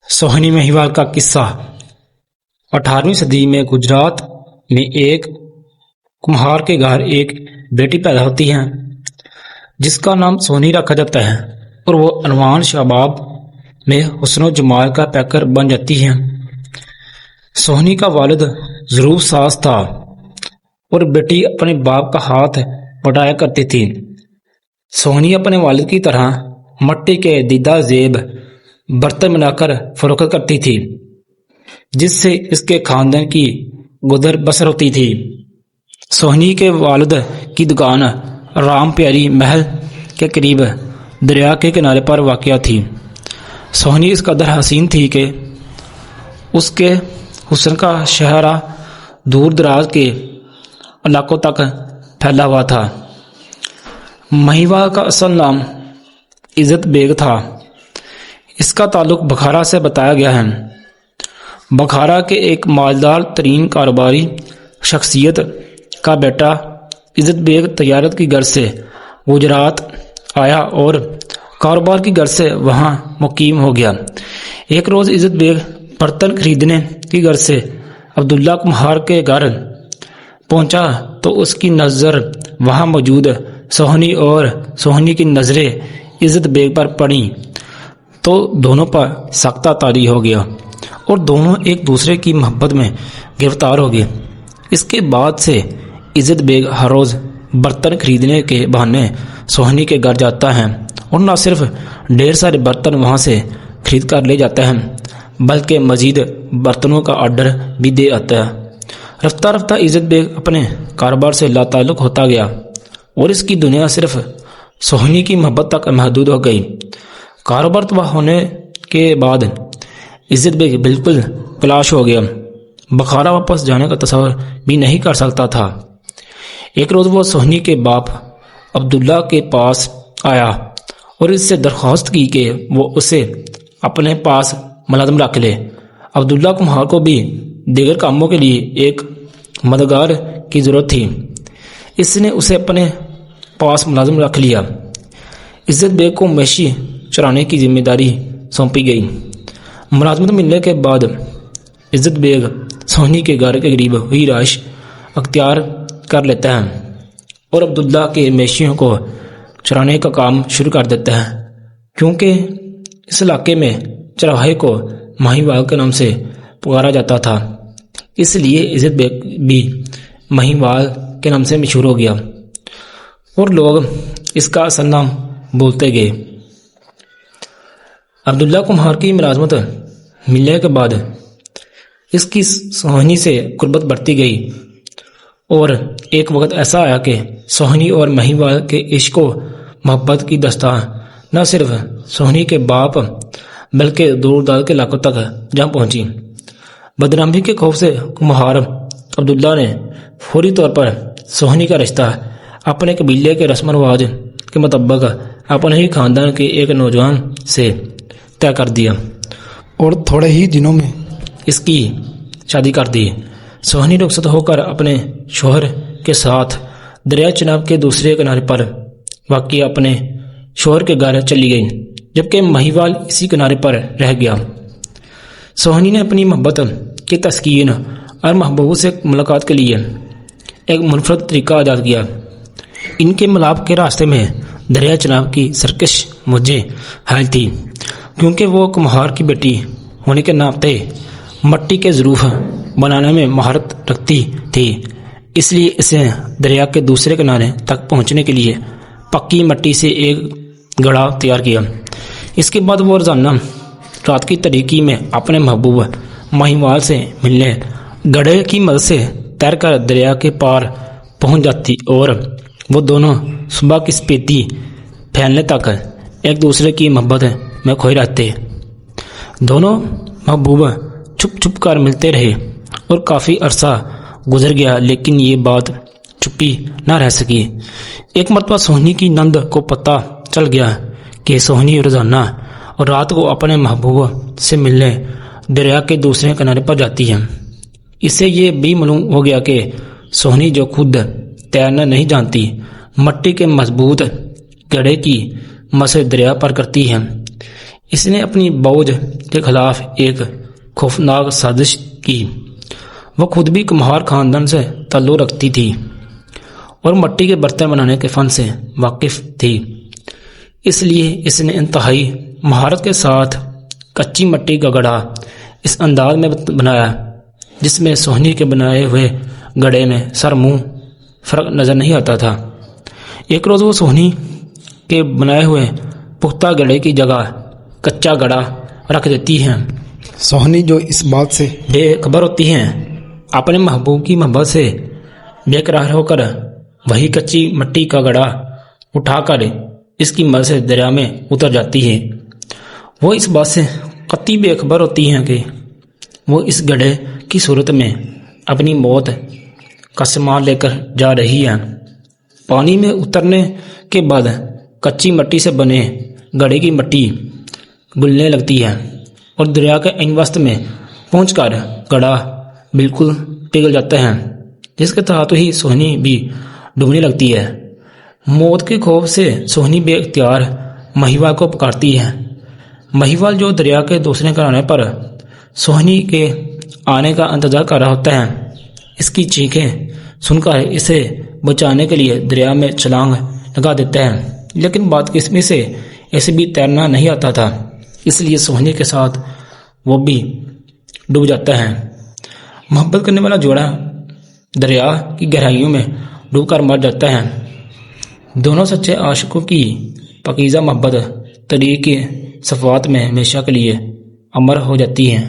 सोहनी महिवाल का किस्सा। 18वीं सदी में गुजरात में एक कुम्हार के घर एक बेटी पैदा होती है जिसका नाम सोहनी रखा जाता है और वो अनवान शबाब में हुस्न जमाल का पैकर बन जाती है। सोहनी का वालिद ज़रूर सास था और बेटी अपने बाप का हाथ बटाया करती थी। सोहनी अपने वालिद की तरह मट्टी के दीदा जेब बर्तन बनाकर फरोख्त करती थी जिससे इसके खानदान की गुजर बसर होती थी। सोहनी के वालिद की दुकान राम प्यारी महल के करीब दरिया के किनारे पर वाक़या थी। सोहनी इस कदर हसीन थी कि उसके हुस्न का शहरा दूर दराज के इलाकों तक फैला हुआ था। महिवाल का असल नाम इज़्ज़त बेग था। इसका ताल्लुक बखारा से बताया गया है। बखारा के एक मालदार तरीन कारोबारी शख्सियत का बेटा इज़्ज़त बेग तजारत की गर्ज से गुजरात आया और कारोबार की गर्ज से वहाँ मुकीम हो गया। एक रोज़ इज़्ज़त बेग बर्तन खरीदने की गर्ज से अब्दुल्ला कुम्हार के घर पहुँचा तो उसकी नज़र वहाँ मौजूद सोहनी और सोहनी की नज़रें इज़्ज़त बेग पर पड़ी तो दोनों पर सख्ता तारी हो गया और दोनों एक दूसरे की मोहब्बत में गिरफ्तार हो गए। इसके बाद से इज़्ज़त बेग हर रोज़ बर्तन खरीदने के बहाने सोहनी के घर जाता है और न सिर्फ ढेर सारे बर्तन वहाँ से खरीद कर ले जाता है बल्कि मज़ीद बर्तनों का ऑर्डर भी दे आता है। रफ्ता रफ्ता इज़्ज़त बेग अपने कारोबार से लाताल्लुक़ होता गया और इसकी दुनिया सिर्फ सोहनी की मोहब्बत तक महदूद हो गई। कारोबार तबाह होने के बाद इज़्ज़त बेग बिल्कुल तलाश हो गया। बखारा वापस जाने का तस्वर भी नहीं कर सकता था। एक रोज़ वो सोहनी के बाप अब्दुल्ला के पास आया और इससे दरख्वास्त की कि वो उसे अपने पास मुलाजिम रख ले। अब्दुल्ला कुम्हार को भी दीगर कामों के लिए एक मददगार की ज़रूरत थी, इसने उसे अपने पास मुलाजिम रख लिया। इज़्ज़त बेग को मवेशी चराने की जिम्मेदारी सौंपी गई। मुलाजमत मिलने के बाद इज़्ज़त बेग सोहनी के घर के करीब हुई राइश अख्तियार कर लेता है और अब्दुल्ला के मवेशियों को चराने का काम शुरू कर देता है। क्योंकि इस इलाके में चरवाहे को महिवाल के नाम से पुकारा जाता था, इसलिए इज़्ज़त बेग भी महिवाल के नाम से मशहूर हो गया और लोग इसका असल नाम बोलते गए। अब्दुल्ला कुम्हार की मुलाजमत मिलने के बाद इसकी सोहनी से कुर्बत बढ़ती गई और एक वक्त ऐसा आया कि सोहनी और महिवाल के इश्क व मोहब्बत की दास्तान न सिर्फ सोहनी के बाप बल्कि दूर दराज के इलाकों तक जा पहुंची। बदनामी के खौफ से कुम्हार अब्दुल्ला ने फौरी तौर पर सोहनी का रिश्ता अपने कबीले के रस्म रवाज के मुताबिक अपने ही खानदान के एक नौजवान से तय कर दिया और थोड़े ही दिनों में इसकी शादी कर दी। सोहनी रुखसत होकर अपने शोहर के साथ दरिया चनाब के दूसरे किनारे पर वाक़ई अपने शोहर के घर चली गई, जबकि महिवाल इसी किनारे पर रह गया। सोहनी ने अपनी मोहब्बत की तस्कीन और महबूब से मुलाकात के लिए एक मुनफरद तरीका ईजाद किया। इनके मिलाप के रास्ते में दरिया चनाब की सरकश मुझे हाल थी, क्योंकि वो कुम्हार की बेटी होने के नाते मट्टी के ज़रूफ बनाने में महारत रखती थी, इसलिए इसे दरिया के दूसरे किनारे तक पहुंचने के लिए पक्की मट्टी से एक गड़ा तैयार किया। इसके बाद वो रोज़ाना रात की तरीकी में अपने महबूब महिवाल से मिलने गड़े की मदद से तैरकर दरिया के पार पहुंच जाती और वो दोनों सुबह की स्पीति फैलने तक एक दूसरे की मोहब्बत में खोए रहते। दोनों महबूब छुप छुप कर मिलते रहे और काफ़ी अरसा गुजर गया, लेकिन ये बात छुपी न रह सकी। एक मरतबा सोहनी की नंद को पता चल गया कि सोहनी रोज़ाना और रात को अपने महबूब से मिलने दरिया के दूसरे किनारे पर जाती है। इससे ये भी मालूम हो गया कि सोहनी जो खुद तैरना नहीं जानती, मट्टी के मजबूत गड़े की मदद दरिया पर करती है। اس نے اپنی بوجھ کے خلاف ایک خوفناک سازش کی۔ وہ خود بھی کمہار خاندان سے تعلق رکھتی تھی اور مٹی کے برتن بنانے کے فن سے واقف تھی، اس لیے اس نے انتہائی مہارت کے ساتھ کچی مٹی کا گڑھا اس انداز میں بنایا جس میں سوہنی کے بنائے ہوئے گڑھے میں سر منہ فرق نظر نہیں آتا تھا۔ ایک روز وہ سوہنی کے بنائے ہوئے پختہ گڑھے کی جگہ کچا گڑھا رکھ دیتی ہیں۔ سوہنی جو اس بات سے بے خبر ہوتی ہیں، اپنے محبوب کی محبت سے بے قرار ہو کر وہی کچی مٹی کا گڑھا اٹھا کر اس کی مدد سے دریا میں اتر جاتی ہے۔ وہ اس بات سے قطعی بے خبر ہوتی ہیں کہ وہ اس گڑھے کی صورت میں اپنی موت کا سامان لے کر جا رہی ہیں۔ پانی میں اترنے کے بعد کچی مٹی سے بنے گڑھے کی مٹی گلنے لگتی ہے اور دریا کے عین وسط میں پہنچ کر گڑھا بالکل پگھل جاتا ہے، جس کے تحت ہی سوہنی بھی ڈوبنے لگتی ہے۔ موت کے خوف سے سوہنی بے اختیار مہیوال کو پکارتی ہے۔ مہیوال جو دریا کے دوسرے کنارے پر سوہنی کے آنے کا انتظار کر رہا ہوتا ہے، اس کی چیخیں سن کر اسے بچانے کے لیے دریا میں چھلانگ لگا دیتا ہے، لیکن بدقسمتی سے اسے بھی تیرنا نہیں آتا تھا، اس لیے سوہنی کے ساتھ وہ بھی ڈوب جاتا ہے۔ محبت کرنے والا جوڑا دریا کی گہرائیوں میں ڈوب کر مر جاتا ہے۔ دونوں سچے عاشقوں کی پاکیزہ محبت طریق صفوات میں ہمیشہ کے لیے امر ہو جاتی ہے۔